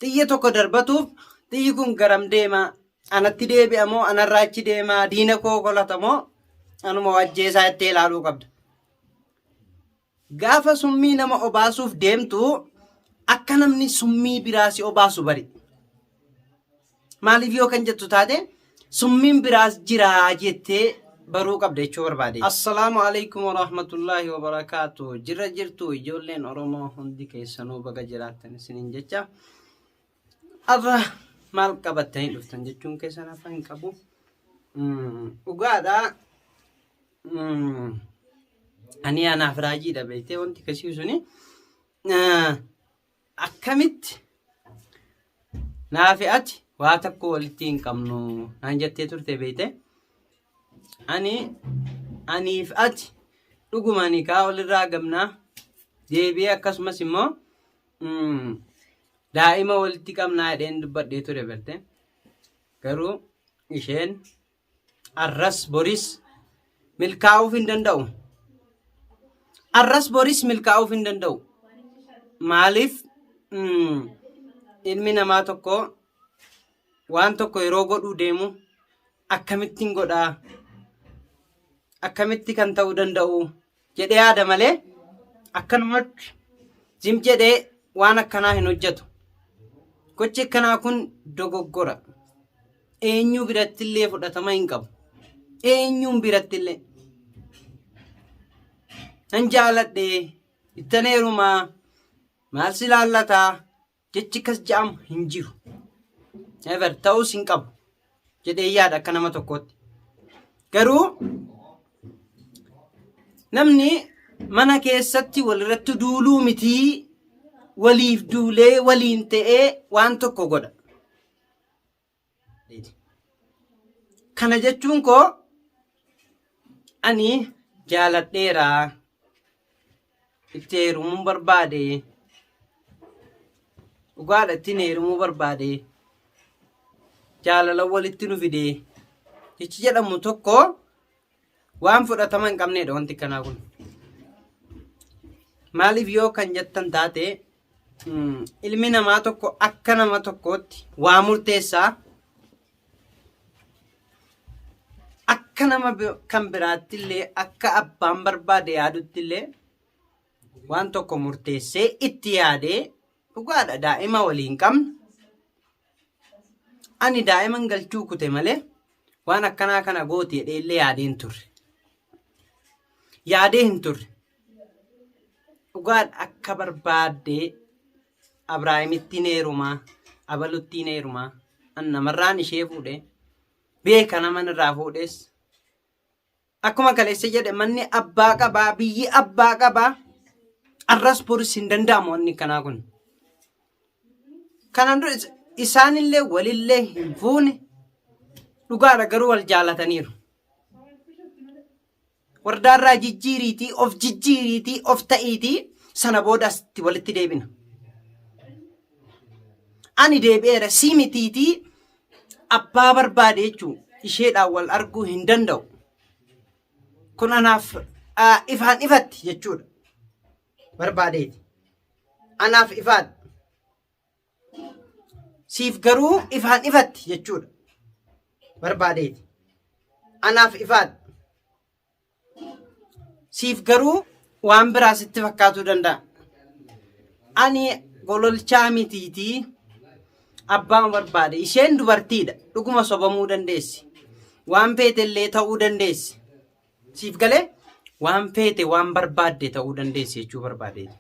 xiyya tokko darbatuuf xiyyi kun garam deema anatti deebi'amoo anarraa achi deema diina koo kolatamoo anuma wajjeesaa itti ilaaluu qabda. Gaafa summii nama obaasuuf deemtu akka namni summii biraas obaasu bari. Maaliif yoo kan jettu taate summiin biraas jira jettee baruu qabda jechuu barbaade. Assalaamu alaykum wa rahmatullahi wa barakaatuh. Jirra jirtu ijoolleen Oromoo hundi keessanuu baga jiraattan isiniin jecha. Arra maal qabattanii dhuftan jechuun keessan afaan hin qabu. Dhugaadhaa. Ani anaaf raajiidha beektee wanti kasii suni akkamitti naafi ati waa tokko walitti hin qabnu naan jettee turte beektee aniif ati dhuguma nikaa walirraa qabnaa deebi'ee akkasumas immoo daa'ima walitti qabnaa jedheen dubbadhee ture beektee garuu isheen arras boris milkaa'uuf hin danda'u. Arras boris milkaa'uuf hin danda'u. Maaliif ilmi namaa tokko waan tokko yeroo godhuu deemu akkamittiin godhaa akkamitti kan ta'uu danda'u jedhee yaada malee akkanumatti zim jedhee waan akkanaa hin hojjetu. Gochi akkanaa kun dogoggora. Eenyuu birattillee fudhatama hin qabu. Eenyuun birattillee. Nan jaaladhe ittan heerumaa maal si laallataa jechi kas ja'amu hin jiru. Ever ta'us hin qabu jedhee yaada akka nama tokkootti. Garuu namni mana keessatti walirratti duuluu mitii waliif duulee waliin ta'ee waan tokko godha. Kana jechuun koo ani jaaladheeraa. Itti heerumuu barbaade dhugaadha ittiin heerumuu barbaade jaalala walitti nu fide jechi jedhamu tokko waan fudhatama hin qabneedha wanti kanaa kun. Maaliif yoo kan jettan taate ilmi namaa tokko akka nama tokkootti waa murteessaa akka nama kan biraattillee akka abbaan barbaade yaaduttillee waan tokko murteessee itti yaadee dhugaadha daa'ima waliin qabna. Ani daa'iman galchuu kute malee waan akkanaa kana gooti jedheellee yaadee hin turre. Yaadee hin turre. Dhugaadha akka barbaaddee Abrahaamittiin heerumaa Abaluttiin heerumaa namarraan ishee fuudhee beeka naman irraa fuudhees. Akkuma kaleessa jedhe manni abbaa qabaa biyyi abbaa qabaa. Arras boris hin danda'amu wanni kanaa kun. Kanaan dura isaanillee walillee hin fuune dhugaadha garuu wal jaalataniiru. Wardaarraa jijjiiriitii of ta'iitii sana boodasti walitti deebina. Ani deebi'eera sii mitiitii abbaa barbaade jechuun isheedhaan wal arguu hin danda'u. Kun anaaf ifaan ifatti jechuudha. Barbaadeeti. Anaaf ifaadha. Siif garuu ifaan ifatti jechuudha. Barbaadeeti. Anaaf ifaadha. Siif garuu waan biraa sitti fakkaatuu danda'a. Ani gololchaa mitiitii abbaan barbaade. Isheen dubartiidha. Dhuguma sobamuu dandeessi. Waan feetellee ta'uu dandeessi. Siif galee waan feete waan barbaadde ta'uu dandeessi jechuu barbaadeeti.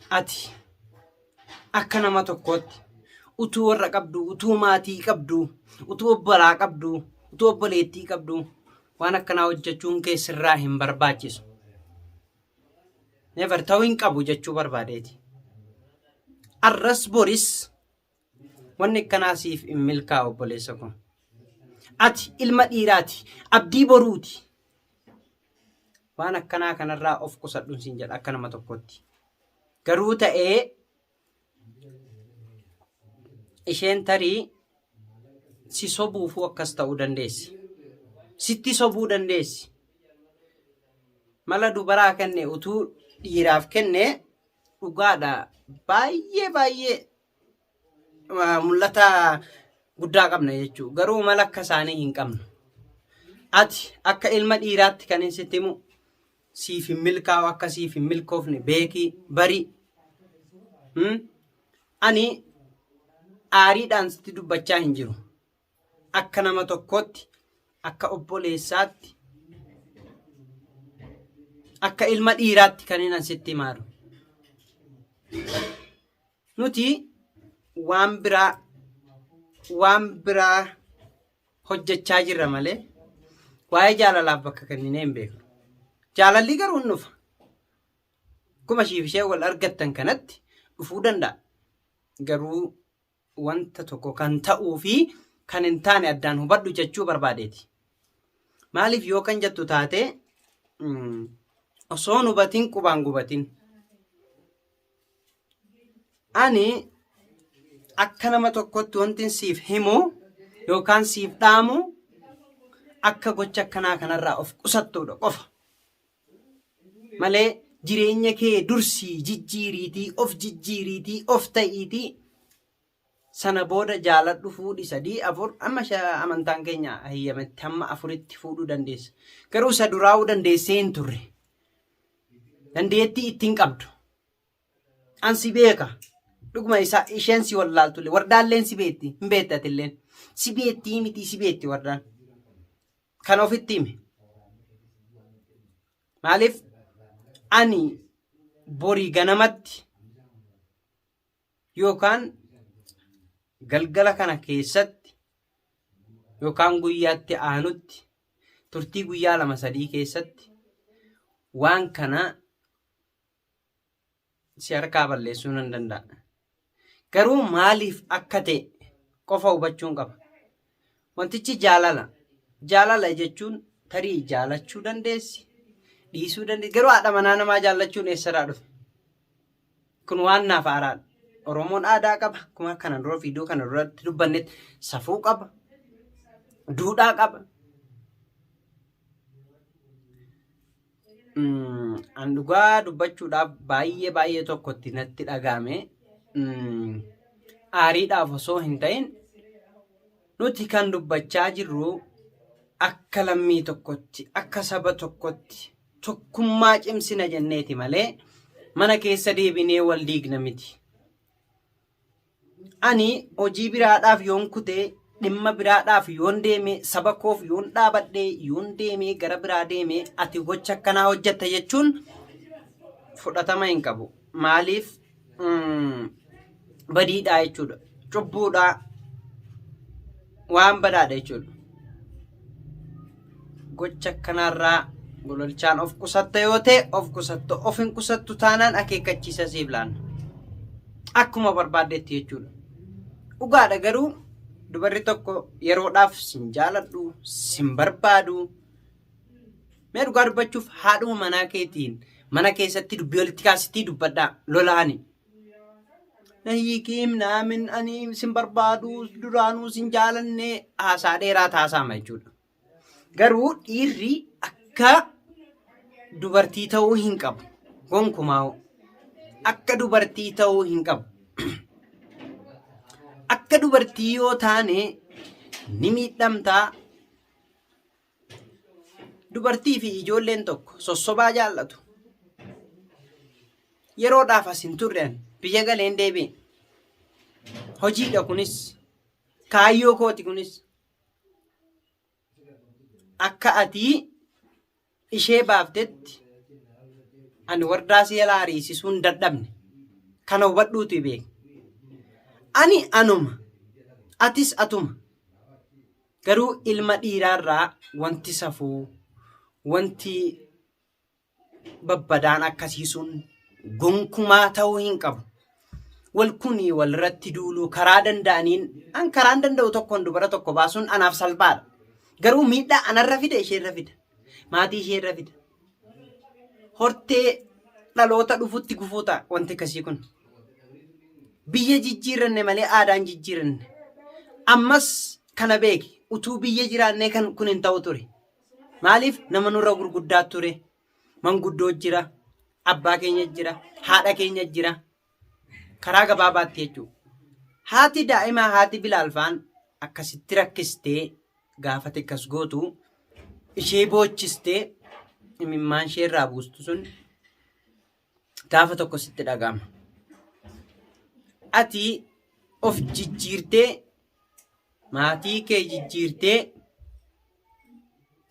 Ati akka nama tokkootti utuu warra qabdu, utuu maatii qabdu, utuu obbolaa qabdu, utuu obboleettii qabdu waan akkanaa hojjechuun keessirraa hin barbaachisu. Never ta'uu hin qabu jechuu barbaadeeti. Arras boris wanni akkanaa siif hin milkaa'u obboleessa kun. Ati ilma dhiiraati, abdii boruuti. Waan akkanaa kanarraa of qusadhuun siin jedha akka nama tokkotti. Garuu ta'ee isheen tarii si sobuufuu akkas ta'uu dandeessi. Sitti sobuu dandeessi. Mala dubaraa kenne utuu dhiiraaf kenne dhugaadha baay'ee mul'ata guddaa qabna jechuudha. Garuu mala akka isaanii hin qabnu. Ati akka ilma dhiiraatti kan hin sitti himu siif hin milkaa'u akka siif hin milkoofne beekii barii. Ani aariidhaan sitti dubbachaa hin jiru. Akka nama tokkootti, akka obboleessaatti, akka ilma dhiiraatti kan hin sitti himaaru. Nuti waan biraa hojjechaa jirra malee waa'ee jaalalaaf bakka kenninee hin beeknu. Jaalalli garuu hin dhufa. Akkuma ishiif ishee wal argattan kanatti dhufuu danda'a. Garuu wanta tokko kan ta'uu fi kan hin taane addaan hubadhu jechuu barbaadeeti. Maaliif yoo kan jettu taate osoo hubatiin qubaan gubatin. Ani akka nama tokkotti wanti siif himu yookaan siif dhaamu akka gocha akkanaa kanarraa of qusattuudha qofa. Malee jireenya kee dursii jijjiiriitii of ta'iitii sana booda jaaladhu fuudhi 3 4 amma amantaan keenya hayyametti hamma 4tti fuudhuu dandeessa. Garuu isa duraa'uu dandeessee hin turre. Dandeettii ittiin qabdu. Ansi beeka. Dhuguma isheen si wallaaltullee wardaalleen si beetti hin beektatilleen. Si beettii miti si beetti wardaan. Kan ofitti hime. Maaliif ani borii ganamatti yookaan galgala kana keessatti yookaan guyyaatti aanutti turtii guyyaa 2-3 keessatti waan kana si harkaa balleessuu nan danda'a. Garuu maaliif akka ta'e qofa hubachuun qaba. Wantichi jaalala. Jaalala jechuun tarii jaalachuu dandeessi. Dhiisuu dandeessi. Garuu haadha manaa namaa jaallachuun eessarraa dhufe? Kun waan naaf haaraadha. Oromoon aadaa qaba. Akkuma kana dura viidiyoo kana duratti dubbannetti safuu qaba. Duudhaa qaba. An dhugaa dubbachuudhaaf baay'ee tokkotti natti dhagahame. Aariidhaaf osoo hin ta'in nuti kan dubbachaa jirru akka lammii tokkotti, akka saba tokkotti tokkummaa cimsina jenneeti malee mana keessa deebinee wal diigna miti. Ani hojii biraadhaaf yoon kutee dhimma biraadhaaf yoon deeme saba koof yoon dhaabadhee yoon deeme gara biraa deeme ati gocha akkanaa hojjetta jechuun fudhatama hin qabu. Maaliif badiidhaa jechuudha. Cubbuudhaa waan badaadha jechuudha. Gocha akkanarraa gololchaan of qusatta yoo ta'e of qusattu of hin qusattu taanaan akeekkachiisa siif laanna. Akkuma barbaaddetti jechuudha. Dhugaadha garuu dubarri tokko yeroodhaaf sin jaaladhu sin barbaadu. Mee dhugaa dubbachuuf haadhuma manaa keetiin mana keessatti dubbii walitti kaasitii dubbadhaa lolaani. Nayyikiim naamin ani sin barbaadu duraanuu sin jaalanne haasaa dheeraa taasama jechuudha. Garuu dhiirri akka dubartii ta'uu hin qabu. Gonkumaa akka dubartii ta'uu hin qabu. Akka dubartii yoo taane ni miidhamtaa. Dubartii fi ijoolleen tokko sossobaa jaallatu. Yeroodhaaf as hin turren biyya galeen deebiin. Hojiidha kunis. Kaayyoo kooti kunis. Akka ati ishee baaftetti ani wardaa si jalaa ariisisuun dadhabne. Kana hubadhuutu beek. Ani anuma. Atis atuma. Garuu ilma dhiiraarraa wanti safuu, wanti babbadaan akkasii sun gonkumaa ta'uu hin qabu. Wal kunii walirratti duuluu karaa danda'aniin an karaan danda'u tokkoon dubara tokko baasuun anaaf salphaadha. Garuu miidhaa anarra fida isheerra fida. Maatii isheerra fida. Hortee dhaloota dhufutti gufuu ta'a wanti akkasii kun. Biyya jijjiiranne malee aadaan jijjiiranne. Ammas kana beeki utuu biyya jiraannee kan kun hin ta'u ture. Maaliif nama nurra gurguddaa ture. Manguddoo jira. Abbaa keenya jira. Haadha keenya jira. Karaa gabaabaatti jechuudha. haati daa'imaa haati bilaalfaan akkasitti rakkistee gaafate akkas gootu ishee boochistee imimmaan ishee irraa buustu sun gaafa tokko sitti dhaga'ama. Ati of jijjiirtee maatii kee jijjiirtee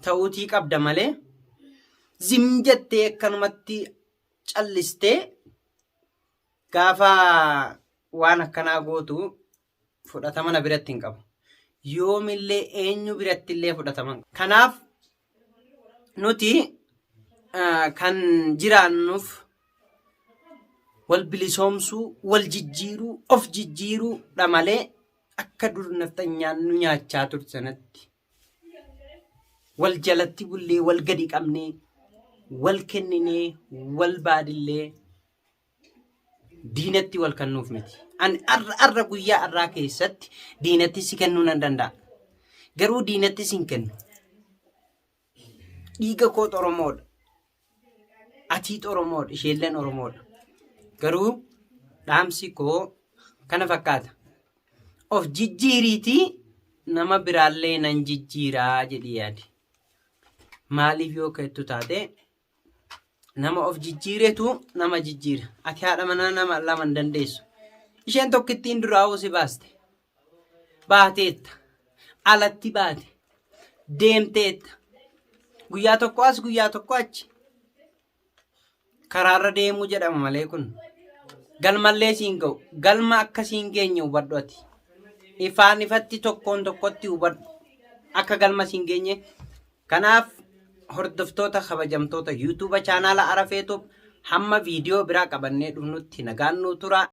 ta'uutii qabda malee zim jettee akkanumatti callistee gaafa waan akkanaa gootu fudhatama na biratti hin qabu. Yoomillee eenyu biratti illee fudhatama. Kanaaf nuti kan jiraannuuf wal bilisoomsuu, wal jijjiiruu, of jijjiiruudha malee akka dur nafxanyaan nu nyaachaa turte sanatti wal jalatti bullee, wal gadi qabnee, wal kenninee, wal baadillee diinatti wal kennuuf miti. Ani arra guyyaa arraa keessatti diinatti si kennuu nan danda'a. Garuu diinatti si hin kennu. Dhiiga koo Oromoodha. Atiit Oromoodha. Isheelleen Oromoodha. Garuu dhaamsi koo kana fakkaata. Of jijjiiriitii nama biraallee nan jijjiiraa jedhii yaadi. Maaliif yoo keettu taate nama of jijjiiretu nama jijjiira. Ati haadha manaa nama lama hin dandeessu. Isheen tokkittiin duraa'uu si baaste. Baateetta. Alatti baate. Deemteetta. Guyyaa tokko as guyyaa tokko achi. Karaarra deemuu jedhama malee kun. Galmallee siin ga'u. Galma akkasiin geenye hubadhu ati. Ifaan ifatti tokkoon tokkotti hubadhu. Akka galma siin geenye. Kanaaf hordoftoota kabajamtoota YouTube chaanaala Arafeetoof hamma viidiyoo biraa qabannee dhufnutti nagaan nuu tura.